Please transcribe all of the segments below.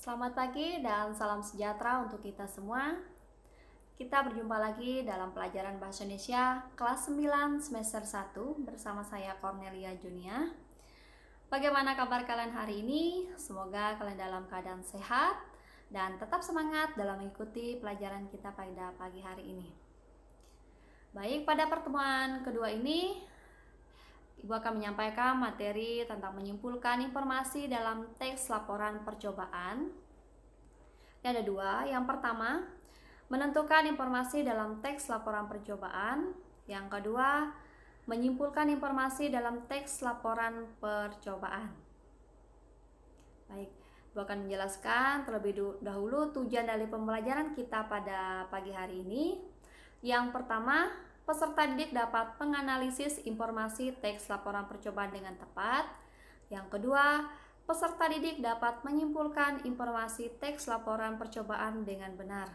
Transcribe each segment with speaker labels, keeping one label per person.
Speaker 1: Selamat pagi dan salam sejahtera untuk kita semua. Kita berjumpa lagi dalam pelajaran Bahasa Indonesia kelas 9 semester 1 bersama saya Cornelia Junia. Bagaimana kabar kalian hari ini? Semoga kalian dalam keadaan sehat dan tetap semangat dalam mengikuti pelajaran kita pada pagi hari ini. Baik, pada pertemuan kedua ini Ibu akan menyampaikan materi tentang menyimpulkan informasi dalam teks laporan percobaan. Ada dua. Yang pertama, menentukan informasi dalam teks laporan percobaan. Yang kedua, menyimpulkan informasi dalam teks laporan percobaan. Baik, Ibu akan menjelaskan terlebih dahulu tujuan dari pembelajaran kita pada pagi hari ini. Yang pertama, peserta didik dapat menganalisis informasi teks laporan percobaan dengan tepat. Yang kedua, peserta didik dapat menyimpulkan informasi teks laporan percobaan dengan benar.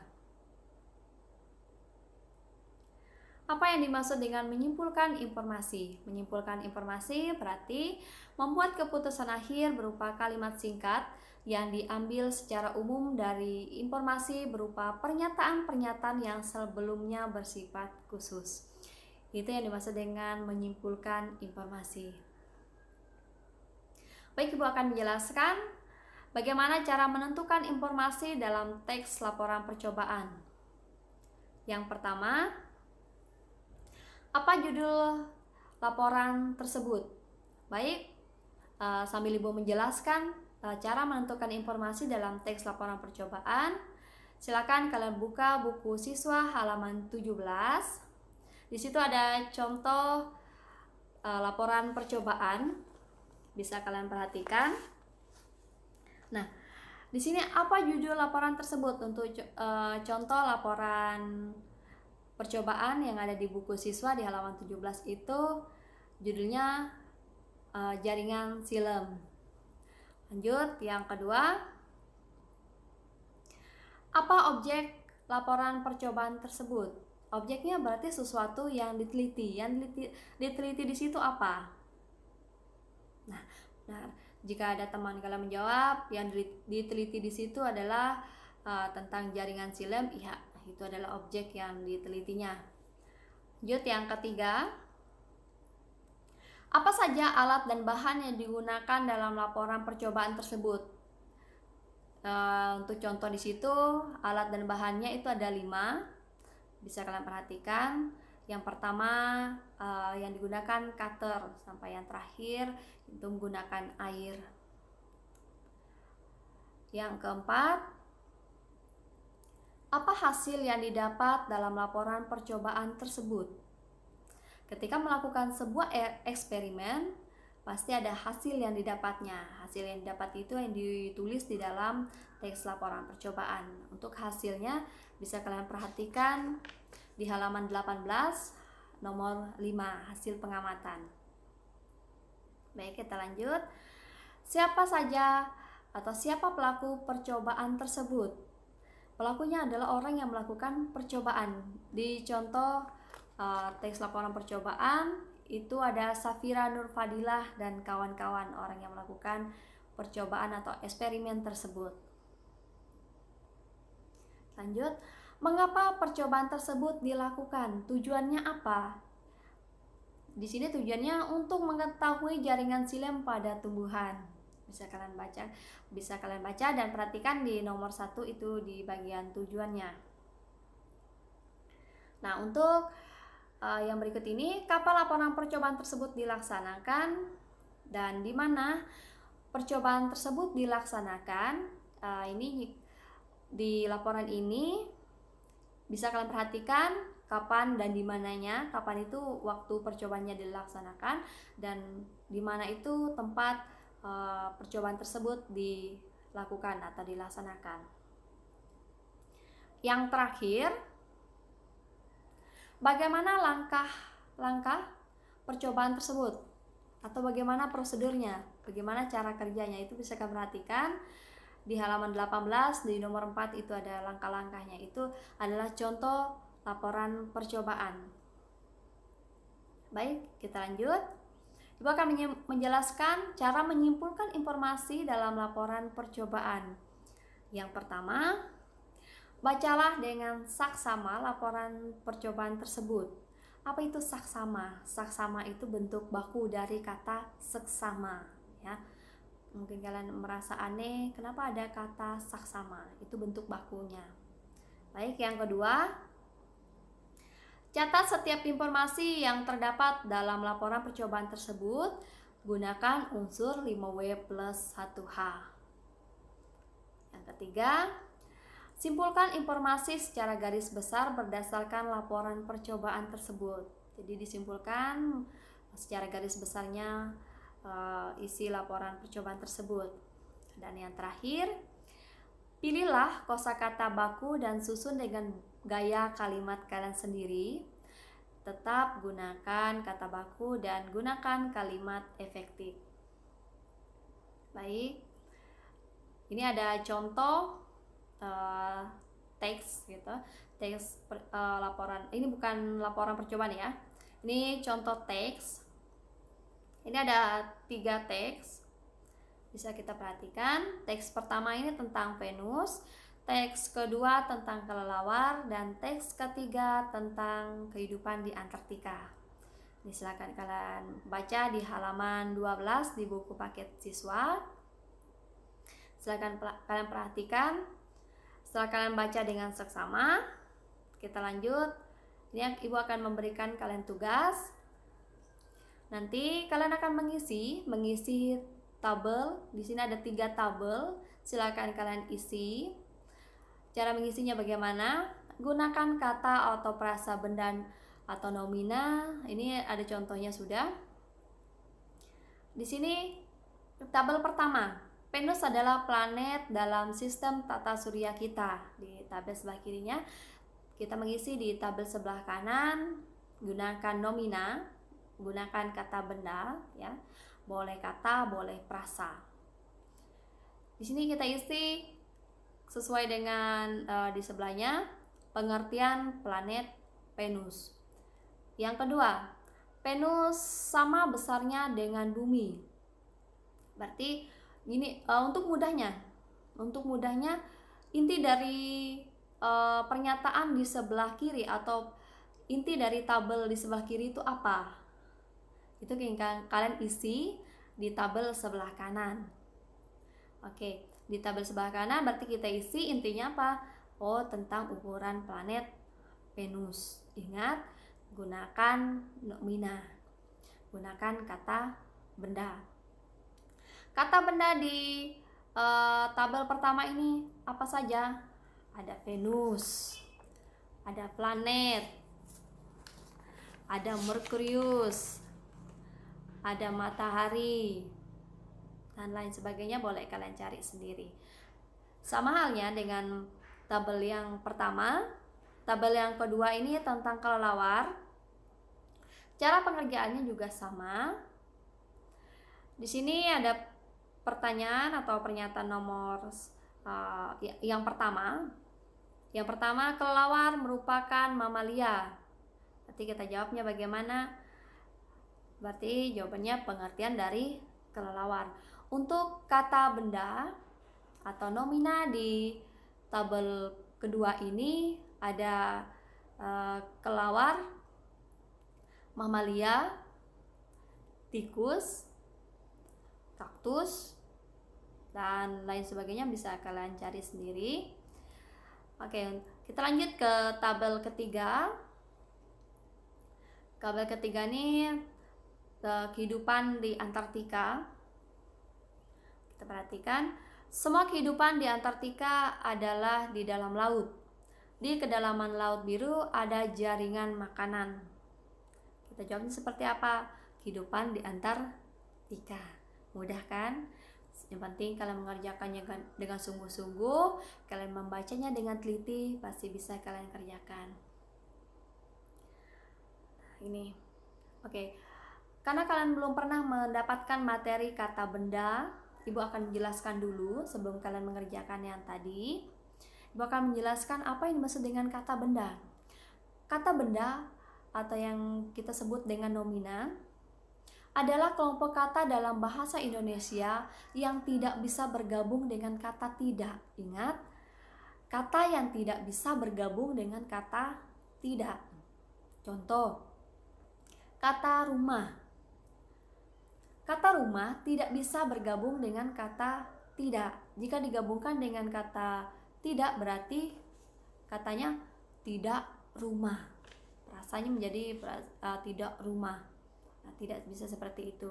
Speaker 1: Apa yang dimaksud dengan menyimpulkan informasi? Menyimpulkan informasi berarti membuat keputusan akhir berupa kalimat singkat yang diambil secara umum dari informasi berupa pernyataan-pernyataan yang sebelumnya bersifat khusus. Itu yang dimaksud dengan menyimpulkan informasi. Baik, Ibu akan menjelaskan bagaimana cara menentukan informasi dalam teks laporan percobaan. Yang pertama, apa judul laporan tersebut? Baik, sambil Ibu menjelaskan cara menentukan informasi dalam teks laporan percobaan, silakan kalian buka buku siswa halaman 17. Di situ ada contoh laporan percobaan, bisa kalian perhatikan. Nah, di sini apa judul laporan tersebut? Untuk contoh laporan percobaan yang ada di buku siswa di halaman 17 itu judulnya jaringan silem. Lanjut, yang kedua, apa objek laporan percobaan tersebut? Objeknya berarti sesuatu yang diteliti. Yang diteliti di situ apa? Nah, jika ada teman kalian menjawab yang diteliti di situ adalah tentang jaringan silem, ya itu adalah objek yang ditelitinya. Lanjut, yang ketiga, apa saja alat dan bahan yang digunakan dalam laporan percobaan tersebut? Untuk contoh di situ alat dan bahannya itu ada 5, bisa kalian perhatikan. Yang pertama yang digunakan cutter, sampai yang terakhir itu menggunakan air. Yang keempat, apa hasil yang didapat dalam laporan percobaan tersebut? Ketika melakukan sebuah eksperimen, pasti ada hasil yang didapatnya. Hasil yang didapat itu yang ditulis di dalam teks laporan percobaan. Untuk hasilnya bisa kalian perhatikan di halaman 18 nomor 5, hasil pengamatan. Baik, kita lanjut. Siapa saja atau siapa pelaku percobaan tersebut? Pelakunya adalah orang yang melakukan percobaan. Di contoh teks laporan percobaan itu ada Safira Nurfadilah dan kawan-kawan, orang yang melakukan percobaan atau eksperimen tersebut. Lanjut, mengapa percobaan tersebut dilakukan? Tujuannya apa? Di sini tujuannya untuk mengetahui jaringan silem pada tumbuhan. Bisa kalian baca dan perhatikan di nomor 1 itu di bagian tujuannya. Nah, untuk yang berikut ini, kapan laporan percobaan tersebut dilaksanakan dan di mana percobaan tersebut dilaksanakan. Ini di laporan ini bisa kalian perhatikan kapan dan di mananya. Kapan itu waktu percobaannya dilaksanakan dan di mana itu tempat percobaan tersebut dilakukan atau dilaksanakan. Yang terakhir, bagaimana langkah-langkah percobaan tersebut atau bagaimana prosedurnya, bagaimana cara kerjanya, itu bisa kalian perhatikan di halaman 18 di nomor 4 itu ada langkah-langkahnya. Itu adalah contoh laporan percobaan. Baik, kita lanjut. Ibu akan menjelaskan cara menyimpulkan informasi dalam laporan percobaan. Yang pertama, bacalah dengan saksama laporan percobaan tersebut. Apa itu saksama? Saksama itu bentuk baku dari kata seksama, ya. Mungkin kalian merasa aneh, kenapa ada kata saksama? Itu bentuk bakunya. Baik, yang kedua, catat setiap informasi yang terdapat dalam laporan percobaan tersebut. Gunakan unsur 5W plus 1H. Yang ketiga, simpulkan informasi secara garis besar berdasarkan laporan percobaan tersebut. Jadi disimpulkan secara garis besarnya isi laporan percobaan tersebut. Dan yang terakhir, pilihlah kosakata baku dan susun dengan gaya kalimat kalian sendiri. Tetap gunakan kata baku dan gunakan kalimat efektif. Baik, ini ada contoh teks gitu, teks laporan. Ini bukan laporan percobaan ya, ini contoh teks. Ini ada 3 teks, bisa kita perhatikan. Teks pertama ini tentang Venus, teks kedua tentang kelelawar, dan teks ketiga tentang kehidupan di Antartika. Ini silakan kalian baca di halaman 12 di buku paket siswa. Silakan kalian perhatikan. Setelah kalian baca dengan seksama, kita lanjut. Ini Ibu akan memberikan kalian tugas. Nanti kalian akan mengisi tabel. Di sini ada 3 tabel. Silakan kalian isi. Cara mengisinya bagaimana? Gunakan kata atau frasa benda atau nomina. Ini ada contohnya sudah. Di sini tabel pertama. Venus adalah planet dalam sistem tata surya kita. Di tabel sebelah kirinya kita mengisi di tabel sebelah kanan, gunakan nomina, gunakan kata benda, ya. Boleh kata, boleh frasa. Di sini kita isi sesuai dengan di sebelahnya pengertian planet Venus. Yang kedua, Venus sama besarnya dengan bumi. Berarti ini untuk mudahnya inti dari pernyataan di sebelah kiri atau inti dari tabel di sebelah kiri itu apa? Itu kalian isi di tabel sebelah kanan. Oke, di tabel sebelah kanan berarti kita isi intinya apa? Oh, tentang ukuran planet Venus. Ingat, gunakan nomina, gunakan kata benda. Kata benda di tabel pertama ini apa saja? Ada Venus, ada planet, ada Merkurius, ada matahari, dan lain sebagainya. Boleh kalian cari sendiri. Sama halnya dengan tabel yang pertama. Tabel yang kedua ini tentang kelelawar. Cara pengerjaannya juga sama. Di sini ada pertanyaan atau pernyataan nomor yang pertama. Yang pertama, kelelawar merupakan mamalia. Berarti kita jawabnya bagaimana? Berarti jawabannya pengertian dari kelelawar. Untuk kata benda atau nomina di tabel kedua ini ada kelelawar, mamalia, tikus, kaktus, dan lain sebagainya. Bisa kalian cari sendiri. Oke, kita lanjut ke tabel ketiga. Tabel ketiga ini kehidupan di Antartika. Kita perhatikan, semua kehidupan di Antartika adalah di dalam laut. Di kedalaman laut biru ada jaringan makanan. Kita jawabnya seperti apa? Kehidupan di Antartika. Mudah kan? Yang penting kalian mengerjakannya dengan sungguh-sungguh, kalian membacanya dengan teliti, pasti bisa kalian kerjakan. Ini, oke. Karena kalian belum pernah mendapatkan materi kata benda, Ibu akan menjelaskan dulu sebelum kalian mengerjakan yang tadi. Ibu akan menjelaskan apa yang dimaksud dengan kata benda. Kata benda atau yang kita sebut dengan nomina adalah kelompok kata dalam bahasa Indonesia yang tidak bisa bergabung dengan kata tidak. Ingat, kata yang tidak bisa bergabung dengan kata tidak. Contoh, kata rumah. Kata rumah tidak bisa bergabung dengan kata tidak. Jika digabungkan dengan kata tidak, berarti katanya tidak rumah. Rasanya menjadi tidak rumah. Nah, tidak bisa seperti itu.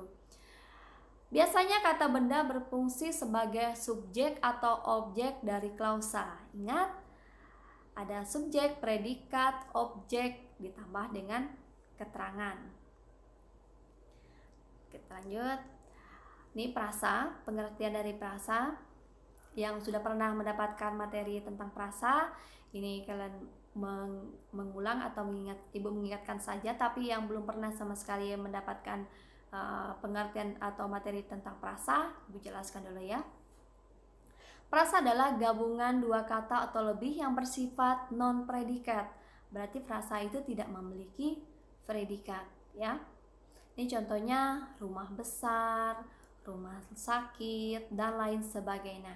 Speaker 1: Biasanya kata benda berfungsi sebagai subjek atau objek dari klausa. Ingat, ada subjek, predikat, objek ditambah dengan keterangan. Kita lanjut. Ini prasa, pengertian dari prasa. Yang sudah pernah mendapatkan materi tentang prasa, ini kalian mengulang atau ibu mengingatkan saja. Tapi yang belum pernah sama sekali mendapatkan pengertian atau materi tentang prasa, ibu jelaskan dulu ya. Prasa adalah gabungan dua kata atau lebih yang bersifat non predikat. Berarti prasa itu tidak memiliki predikat, ya. Ini contohnya rumah besar, rumah sakit, dan lain sebagainya.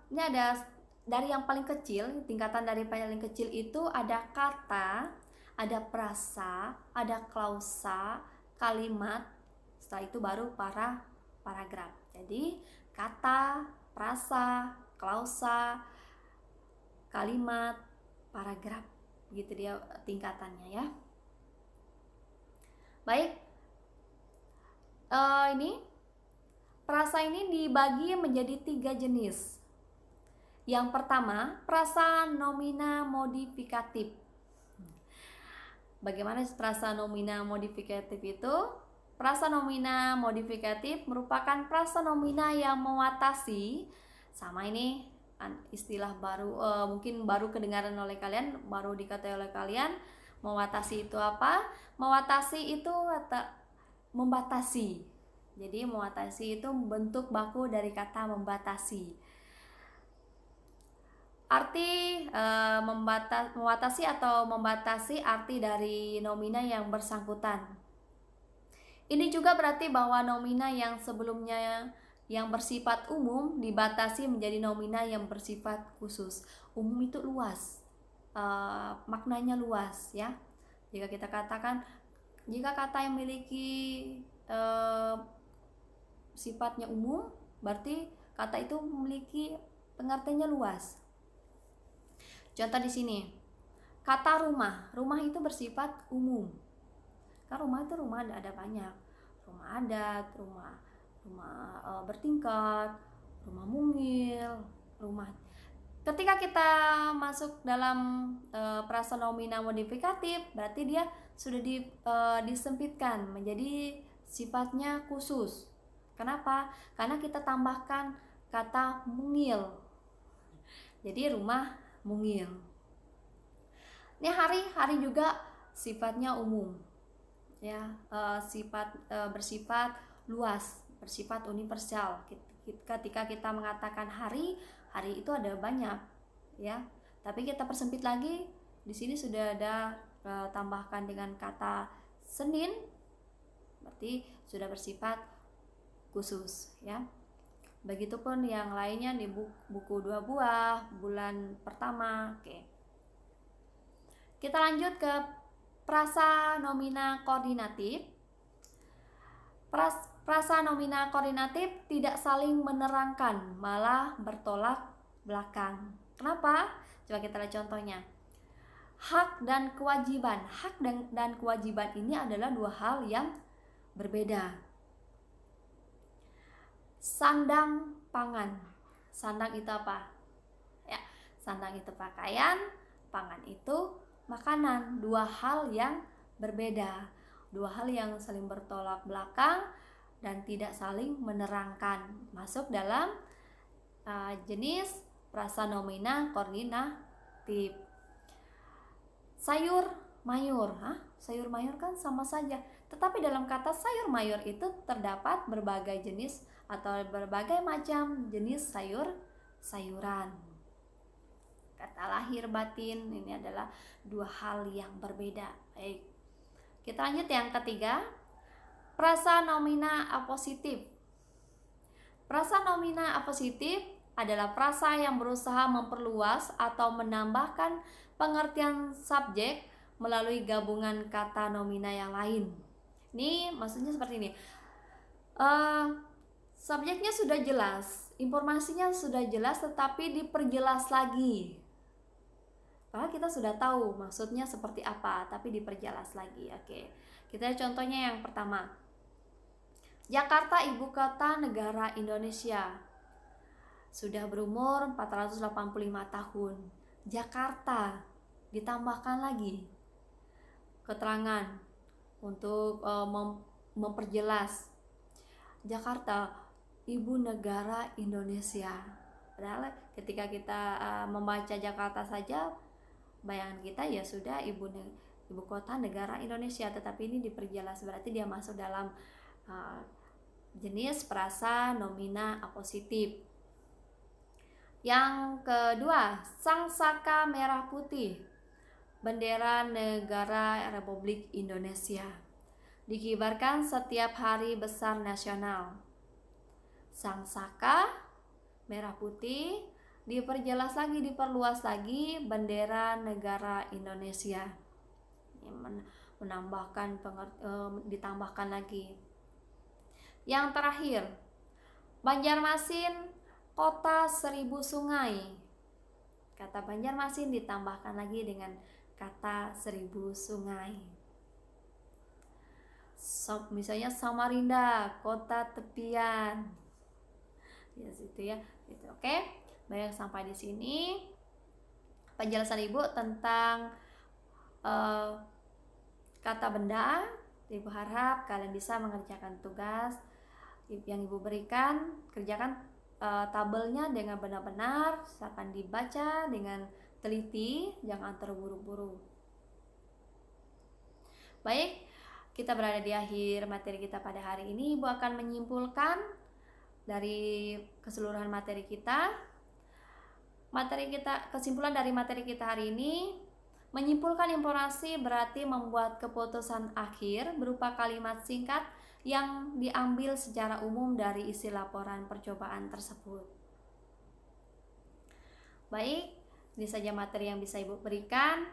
Speaker 1: Ini ada dari yang paling kecil, tingkatan dari paling kecil itu ada kata, ada prasa, ada klausa, kalimat. Setelah itu baru paragraf. Jadi kata, prasa, klausa, kalimat, paragraf. Begitu dia tingkatannya ya. Baik. Ini prasa ini dibagi menjadi 3 jenis. Yang pertama, prasa nomina modifikatif. Bagaimana prasa nomina modifikatif itu? Prasa nomina modifikatif merupakan prasa nomina yang mewatasi, sama ini istilah baru, mungkin baru kedengaran oleh kalian, baru diketahui oleh kalian. Mewatasi itu apa? Mewatasi itu membatasi. Jadi mewatasi itu bentuk baku dari kata membatasi. Arti mewatasi atau membatasi arti dari nomina yang bersangkutan. Ini juga berarti bahwa nomina yang sebelumnya yang bersifat umum dibatasi menjadi nomina yang bersifat khusus. Umum itu luas, maknanya luas ya. Jika kita katakan, jika kata yang memiliki sifatnya umum, berarti kata itu memiliki pengertiannya luas. Contoh di sini, kata rumah. Rumah itu bersifat umum. Kan rumah itu rumah ada banyak. Rumah adat, rumah bertingkat, rumah mungil, rumah. Ketika kita masuk dalam prasa nomina modifikatif, berarti dia sudah disempitkan menjadi sifatnya khusus. Kenapa? Karena kita tambahkan kata mungil. Jadi rumah mungil. Ini hari juga sifatnya umum. Ya, bersifat luas, bersifat universal. Ketika kita mengatakan hari itu ada banyak, ya. Tapi kita persempit lagi. Di sini sudah ada tambahkan dengan kata Senin, berarti sudah bersifat khusus ya. Begitupun yang lainnya di buku 2 buah, bulan pertama. Oke. Kita lanjut ke prasa nomina koordinatif. Prasa nomina koordinatif tidak saling menerangkan, malah bertolak belakang. Kenapa? Coba kita lihat contohnya. Hak dan kewajiban. Hak dan kewajiban ini adalah dua hal yang berbeda. Sandang pangan. Sandang itu apa? Ya, sandang itu pakaian, pangan itu makanan. Dua hal yang berbeda. Dua hal yang saling bertolak belakang dan tidak saling menerangkan. Masuk dalam jenis prasa nomina koordinatif. Sayur mayur. Sayur mayur kan sama saja. Tetapi dalam kata sayur mayur itu terdapat berbagai jenis atau berbagai macam jenis sayuran. Kata lahir batin ini adalah dua hal yang berbeda. Baik. Kita lanjut yang ketiga, prasa nomina apositif. Prasa nomina apositif adalah prasa yang berusaha memperluas atau menambahkan pengertian subjek melalui gabungan kata nomina yang lain. Ini maksudnya seperti ini. Subjeknya sudah jelas, informasinya sudah jelas, tetapi diperjelas lagi. Padahal kita sudah tahu maksudnya seperti apa, tapi diperjelas lagi. Oke, kita contohnya yang pertama. Jakarta ibu kota negara Indonesia. Sudah berumur 485 tahun. Jakarta, ditambahkan lagi keterangan untuk memperjelas. Jakarta, ibu negara Indonesia. Padahal ketika kita membaca Jakarta saja, bayangan kita ya sudah ibu kota negara Indonesia, tetapi ini diperjelas, berarti dia masuk dalam jenis prasa nomina apositif. Yang kedua, Sang Saka Merah Putih, bendera negara Republik Indonesia, dikibarkan setiap hari besar nasional. Sang Saka Merah Putih, diperjelas lagi, diperluas lagi, bendera negara Indonesia. Menambahkan ditambahkan lagi. Yang terakhir, Banjarmasin, kota 1000 sungai. Kata Banjarmasin ditambahkan lagi dengan kata 1000 sungai. Misalnya Samarinda, kota tepian. Ya situ ya. Gitu. Oke. Baik, sampai di sini penjelasan Ibu tentang kata benda. Ibu harap kalian bisa mengerjakan tugas yang Ibu berikan. Kerjakan tabelnya dengan benar-benar, silakan dibaca dengan teliti, jangan terburu-buru. Baik, kita berada di akhir materi kita pada hari ini. Ibu akan menyimpulkan dari keseluruhan materi kita. Kesimpulan dari materi kita hari ini, menyimpulkan informasi berarti membuat keputusan akhir berupa kalimat singkat yang diambil secara umum dari isi laporan percobaan tersebut. Baik, ini saja materi yang bisa Ibu berikan.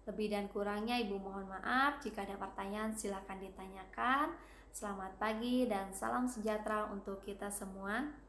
Speaker 1: Lebih dan kurangnya Ibu mohon maaf. Jika ada pertanyaan silakan ditanyakan. Selamat pagi dan salam sejahtera untuk kita semua.